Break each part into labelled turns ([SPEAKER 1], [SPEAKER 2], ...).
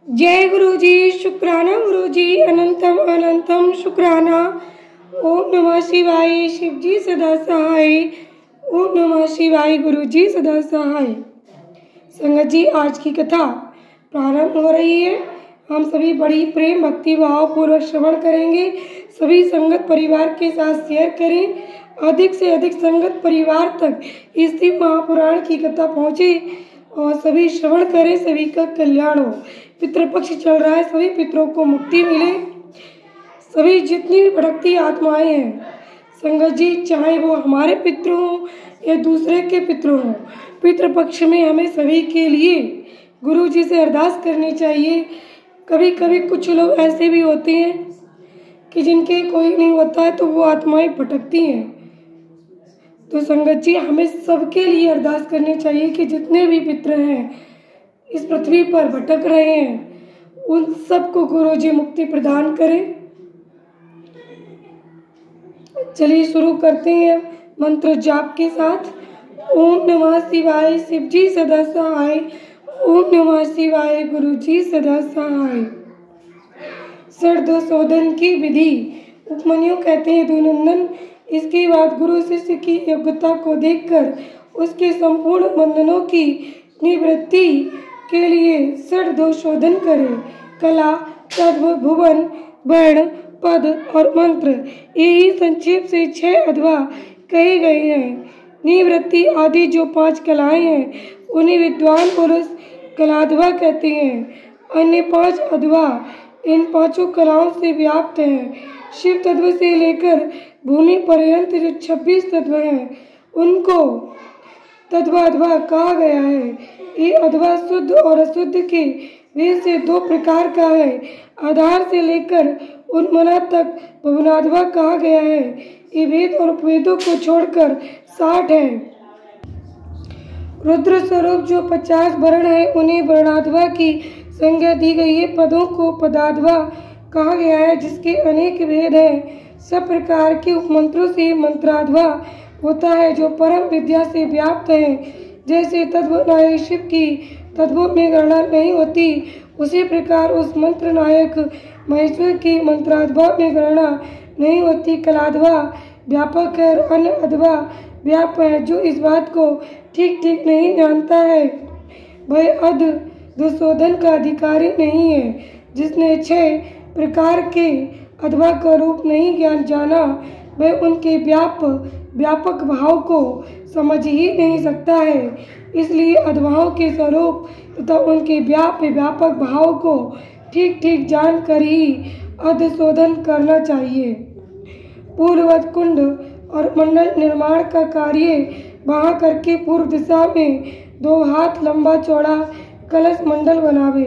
[SPEAKER 1] जय गुरु जी, शुक्राना गुरु जी, अनंतम अनंतम शुक्राना। ओम नमः शिवाय, शिव जी सदा सहाय। ओम नमः शिवाय, गुरु जी सदा सहाय। संगत जी, आज की कथा प्रारंभ हो रही है। हम सभी बड़ी प्रेम भक्ति भाव पूर्वक श्रवण करेंगे। सभी संगत परिवार के साथ शेयर करें। अधिक से अधिक संगत परिवार तक इस दिव्य महापुराण की कथा पहुँचे और सभी श्रवण करें, सभी का कल्याण हो। पितृपक्ष चल रहा है, सभी पितरों को मुक्ति मिले। सभी जितनी भी भटकती आत्माएं हैं संगत जी, चाहे वो हमारे पितृ हों या दूसरे के पितृ हों, पितृपक्ष में हमें सभी के लिए गुरु जी से अरदास करनी चाहिए। कभी कभी कुछ लोग ऐसे भी होते हैं कि जिनके कोई नहीं होता है तो वो आत्माएं भटकती हैं। तो संगत जी, हमें सबके लिए अरदास करनी चाहिए कि जितने भी पितृ हैं इस पृथ्वी पर भटक रहे हैं, उन सबको गुरु जी मुक्ति प्रदान करें। चलिए शुरू करते हैं मंत्र जाप के साथ। ओम नमः शिवाय, शिव जी सदा सहाय। ओम नमः शिवाय, गुरु जी सदा सहाय। षड्दोषोधन की विधि। उपमन्यु कहते हैं, दुनंदन, इसके बाद गुरु शिष्य की योग्यता को देखकर उसके संपूर्ण बंधनों की निवृत्ति के लिए षड्दोषोधन करें। कला, तत्व, भुवन, वर्ण, पद और मंत्र, यही संक्षेप से 6 अथवा कहे गए हैं। निवृत्ति आदि जो 5 कलाएं हैं उन्हें विद्वान पुरुष कलाध्वा कहते हैं। अन्य 5 अध्वा इन 5 कलाओं से व्याप्त हैं। शिव तत्व से लेकर भूमि पर्यंत जो 26 तत्व हैं उनको तत्वाध्वा कहा गया है। ये अध्वा शुद्ध और अशुद्ध के वेद से 2 प्रकार का है। आधार से लेकर उन्मना तक भुवनाध्वा कहा गया है। ये वेद और उपवेदों को छोड़कर 60 है। रुद्र स्वरूप जो 50 वर्ण है उन्हें वर्णाध्वा की संज्ञा दी गई है। पदों को पदाध्वा कहा गया है, जिसके अनेक भेद हैं। सब प्रकार के उपमंत्रों से मंत्राध्वा होता है, जो परम विद्या से व्याप्त है। जैसे तत्व नायक शिव की तत्वों में गणना नहीं होती, उसी प्रकार उस मंत्र नायक महेश्वर की मंत्राध्वा में गणना नहीं होती। कलाध्वा व्यापक है और अन्य अध्वा व्याप है। जो इस बात को ठीक ठीक नहीं जानता है वह अध-दुशोधन का अधिकारी नहीं है। जिसने 6 प्रकार के अध्वा का रूप नहीं जाना, वह उनके व्यापक भाव को समझ ही नहीं सकता है। इसलिए अध्वाओं के स्वरूप तथा उनके व्यापक भाव को ठीक ठीक जानकर ही अधशोधन करना चाहिए। पूर्ववत कुंड और मंडल निर्माण का कार्य वहाँ करके पूर्व दिशा में 2 हाथ लंबा चौड़ा कलश मंडल बनावे।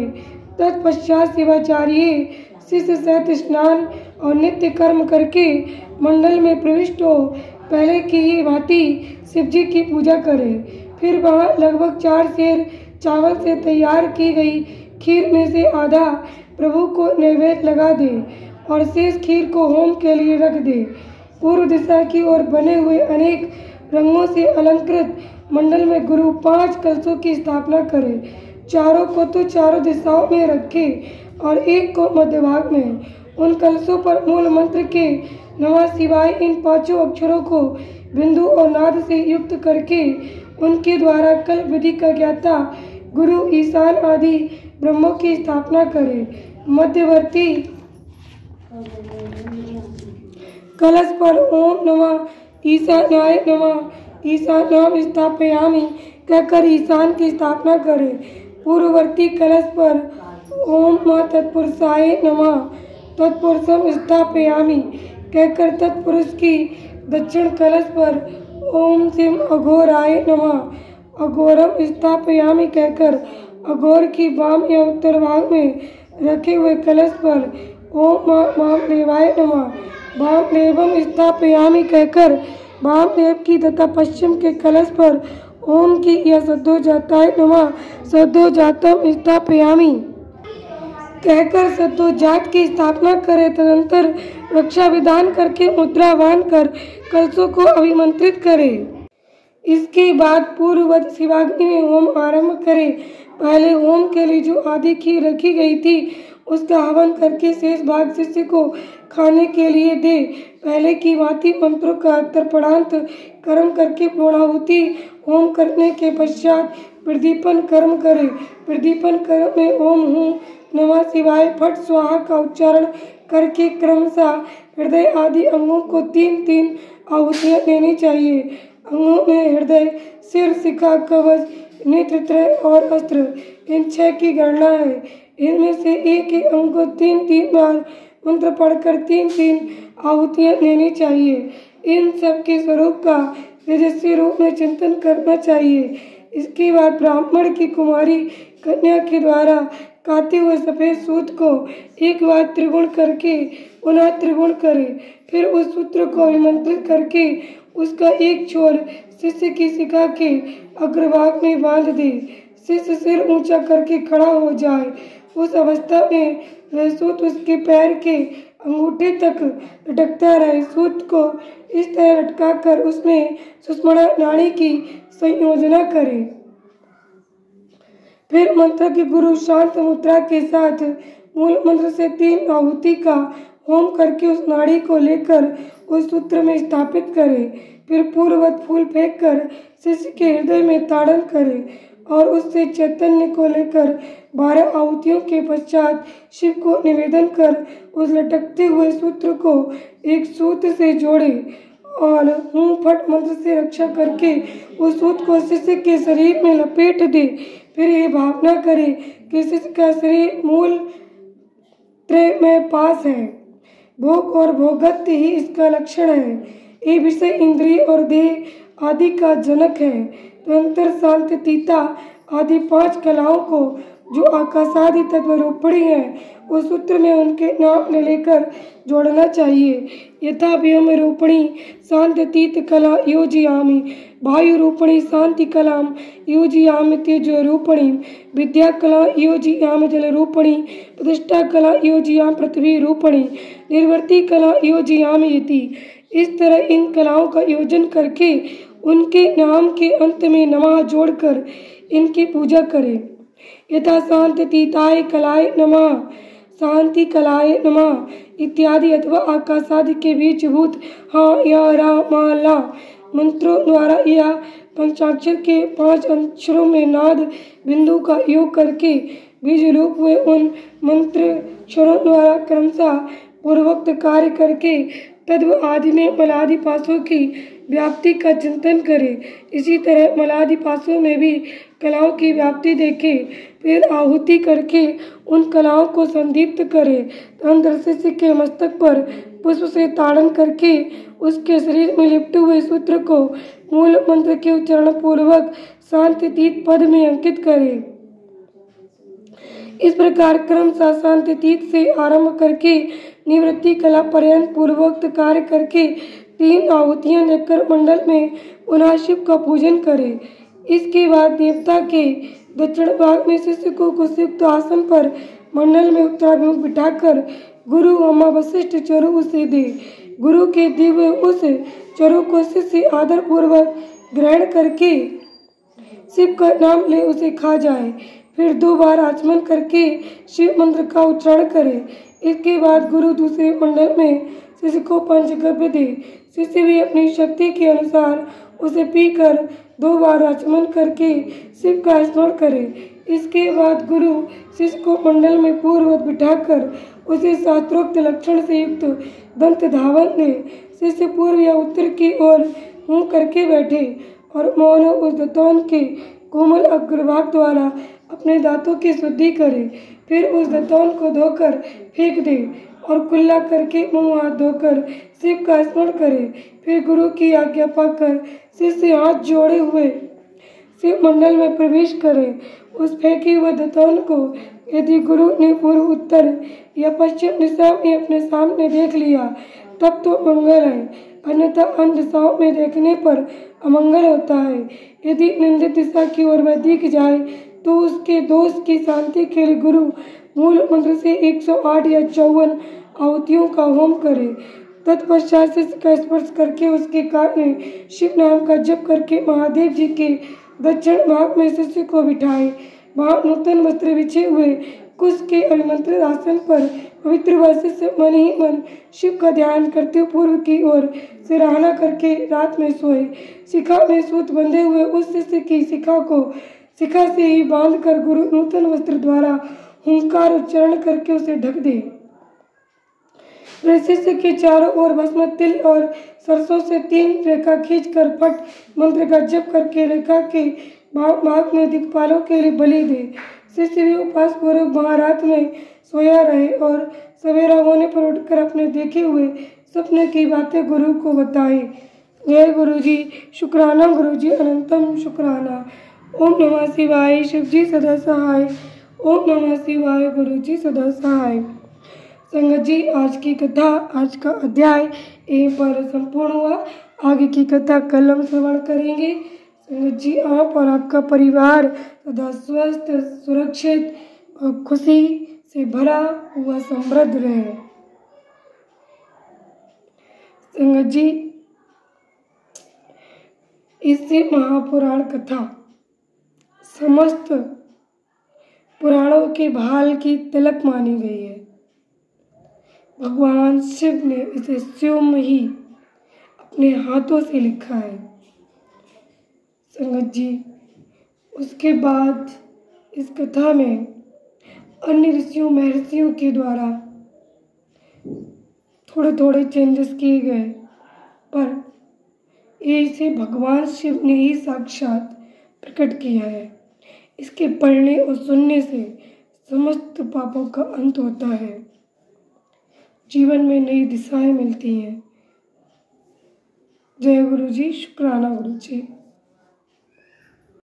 [SPEAKER 1] तत्पश्चात शिवाचार्य शिष्य सहित स्नान और नित्य कर्म करके मंडल में प्रविष्ट हो पहले की ही भांति शिव जी की पूजा करें। फिर वहाँ लगभग 4 सेर चावल से तैयार की गई खीर में से आधा प्रभु को नैवेद्य लगा दे और शेष खीर को होम के लिए रख दे। पूर्व दिशा की ओर बने हुए अनेक रंगों से अलंकृत मंडल में गुरु 5 कलशों की स्थापना करे। चारों को तो चारों दिशाओं में रखे और एक को मध्य भाग में। उन कलशों पर मूल मंत्र के नमः शिवाय इन 5 अक्षरों को बिंदु और नाद से युक्त करके उनके द्वारा कल्प विधि का ज्ञाता गुरु ईशान आदि ब्रह्मों की स्थापना करे। मध्यवर्ती कलश पर ओम नमः ईशानाय नमः ईशानाम स्थापयामि कहकर ईशान की स्थापना करे। पूर्ववर्ती कलश पर ओम तत्पुरुषाय नमः तत्पुरुषम स्थापयामि कहकर तत्पुरुष की दक्षिण कलश पर ओम सिम अघोराय नमः अघोरम स्थापयामि कहकर अघोर की वाम या उत्तर भाग में रखे हुए कलश पर ओम वामदेवाय नमः वामदेवम स्थापयामि कहकर वामदेव की तथा पश्चिम के कलश पर ओम की या सद्योजाताय नमः सद्योजातम स्थापयामि कहकर सद्योजात की स्थापना करे। तदंतर रक्षा विधान करके मुद्रा बांधकर कलशों को अभिमंत्रित करे। इसके बाद पूर्ववत शिवाग्नि में होम आरंभ करे। पहले होम के लिए जो आधी खीर रखी गई थी उसका हवन करके शेष भाग शिष्य को खाने के लिए दे। पहले की भांति मंत्रों का तर्पणांत कर्म करके पूर्णाहुति होम करने के पश्चात प्रदीपन कर्म करे। प्रदीपन कर्म में ओम हूँ नमः शिवाय फट स्वाहा का उच्चारण करके क्रमशः हृदय आदि अंगों को 3-3 आहुतियाँ देनी चाहिए। अंगों में हृदय, सिर, शिखा, कवच, नेत्रत्रय और अस्त्र, इन 6 की गणना है। इनमें से एक एक अंग को 3-3 बार मंत्र पढ़कर 3-3 आहुतियाँ देनी चाहिए। इन सब के स्वरूप का तेजस्वी रूप में चिंतन करना चाहिए। इसके बाद ब्राह्मण की कुमारी कन्या के द्वारा काते हुए सफेद सूत को एक बार त्रिगुण करके पुनः त्रिगुण करे। फिर उस सूत्र को अभिमंत्रित करके उसका एक छोर शिष्य की शिखा के अग्रभाग में बांध दे। शिष्य सिर ऊंचा करके खड़ा हो जाए। उस अवस्था में वह सूत उसके पैर के अंगूठे तक लटकता रहे। सूत को इस तरह लटकाकर उसमें सुषुम्ना नाड़ी की संयोजना करे। फिर मंत्र के गुरु शांत मुद्रा के साथ मूल मंत्र से 3 आहुति का होम करके उस नाड़ी को लेकर उस सूत्र में स्थापित करे। फिर पूर्ववत फूल फेंककर शिष्य के हृदय में ताड़न करे और उससे चैतन्य को लेकर 12 आहुतियों के पश्चात शिव को निवेदन कर उस लटकते हुए सूत्र को एक सूत्र से जोड़े और हूँ फट मंत्र से रक्षा करके उस सूत्र को शिष्य के शरीर में लपेट दे। फिर ये भावना करे कि शिष्य का शरीर मूल त्रय में पास है। भोग और भोगत्व ही इसका लक्षण है। ये विषय इंद्रिय और देह आदि का जनक है। निरंतर शांत तीता आदि 5 कलाओं को जो आकाशादि तत्व रूपणी है उस सूत्र में उनके नाम ले लेकर जोड़ना चाहिए। यथा व्योम रूपणी शांततीत कला योजयामि, वायु रूपणी शांति कलाम योजयामि तेजो रूपणी, विद्या कला योजयामि जल रूपणी, प्रतिष्ठा कला योजयामि पृथ्वी रूपणी, निर्वर्ती कला योजयामि इति। इस तरह इन कलाओं का योजन करके उनके नाम के अंत में नमः जोड़कर इनकी पूजा करें। यथा शांततीताय कलाय नमः, शांति कलाय नमः इत्यादि, अथवा आकाशादि के बीजभूत हाँ या रा मा ला मंत्रों द्वारा या पंचाक्षर के 5 अक्षरों में नाद बिंदु का योग करके बीज रूप हुए उन मंत्र क्षरों द्वारा क्रमशः पूर्वोक्त कार्य करके तत्व आदि में मलादि पासों की व्याप्ति का चिंतन करे। इसी तरह मलादि पासों में भी कलाओं की व्याप्ति देखे। फिर आहुति करके उन कलाओं को संदीप्त करे। तदनंतर शिष्य के मस्तक पर पुष्प से ताड़न करके उसके शरीर में लिपटे हुए सूत्र को मूल मंत्र के उच्चारण पूर्वक शांतितीत पद में अंकित करे। इस प्रकार क्रमशः शांतितीत से आरंभ करके निवृत्ति कला पर्यंत पूर्वोक्त कार्य करके 3 आहुतियां देकर मंडल में पुनः शिव का पूजन करे। इसके बाद देवता के दक्षिण भाग में शिष्य को कुशयुक्त आसन पर मंडल में उत्तराभिमुख बिठाकर गुरु अमा वशिष्ठ चरु उसे दे। गुरु के दिव्य उस चरु को शिष्य आदर पूर्वक ग्रहण करके शिव का नाम ले उसे खा जाए। फिर 2 बार आचमन करके शिव मंत्र का उच्चारण करे। इसके बाद गुरु दूसरे मंडल में शिष्य को पंचगव्य दे। शिष्य भी अपनी शक्ति के अनुसार उसे पीकर 2 बार आचमन करके शिव का स्मरण करे। इसके बाद गुरु शिष्य को मंडल में पूर्ववत बिठाकर उसे शास्त्रोक्त लक्षण से युक्त दंत धावन दे। शिष्य पूर्व या उत्तर की ओर मुंह करके बैठे और मौन उस दतौन के कोमल अग्रभाग द्वारा अपने दांतों की शुद्धि करे। फिर उस दतौन को धोकर फेंक दे और कुल्ला करके मुंह हाथ धोकर शिव का स्मरण करे। फिर गुरु की आज्ञा पाकर शिष्य हाथ जोड़े हुए शिव मंडल में प्रवेश करे। उस फेंके हुए दतौन को यदि गुरु ने पूर्व, उत्तर या पश्चिम दिशा में अपने सामने देख लिया तब तो मंगल है, अन्यथा अन्य दिशाओं में देखने पर अमंगल होता है। यदि निंदित दिशा की ओर वह दिख जाए तो उसके दोष की शांति के लिए गुरु मूल मंत्र से 108 या 54 आहुतियों का होम करे। तत्पश्चात शिष्य का स्पर्श करके उसके कान में शिव नाम का जप करके महादेव जी के दक्षिण भाग में शिष्य को बिठाए। वहाँ नूतन वस्त्र बिछे हुए कुश के अभिमंत्रित आसन पर पवित्र वासी से मन ही मन शिव का ध्यान करते पूर्व की ओर सिरहाना करके रात में सोए। शिखा में सूत बंधे हुए उस शिष्य की शिखा से ही बांध कर गुरु नूतन वस्त्र द्वारा हुंकार उच्चारण करके उसे ढक दे। शिष्य के चारों ओर भस्म तिल और सरसों से 3 रेखा खींचकर फट मंत्र का जप करके रेखा के भाग में दिक्पालों के लिए बलि दे। शिष्य भी उपवास पूर्वक वहाँ रात में सोया रहे और सवेरा होने पर उठकर अपने देखे हुए सपने की बातें गुरु को बताए। जय गुरु जी, शुक्राना गुरु जी, अनंतम शुक्राना। ओम नमः शिवाय, शिव जी सदा सहाय। ओम नमः शिवाय, गुरु जी सदा सहाय। संगत जी, आज की कथा, आज का अध्याय यहीं पर संपूर्ण हुआ। आगे की कथा कल हम श्रवण करेंगे। संगत जी, आप और आपका परिवार सदा स्वस्थ, सुरक्षित और खुशी से भरा हुआ समृद्ध रहे। संगत जी, इससे महापुराण कथा समस्त पुराणों के भाल की तिलक मानी गई है। भगवान शिव ने इसे स्वयं ही अपने हाथों से लिखा है। संगत जी, उसके बाद इस कथा में अन्य ऋषियों महर्षियों के द्वारा थोड़े थोड़े चेंजेस किए गए, पर इसे भगवान शिव ने ही साक्षात प्रकट किया है। इसके पढ़ने और सुनने से समस्त पापों का अंत होता है, जीवन में नई दिशाएं मिलती हैं। जय गुरु जी, शुक्राना गुरु जी।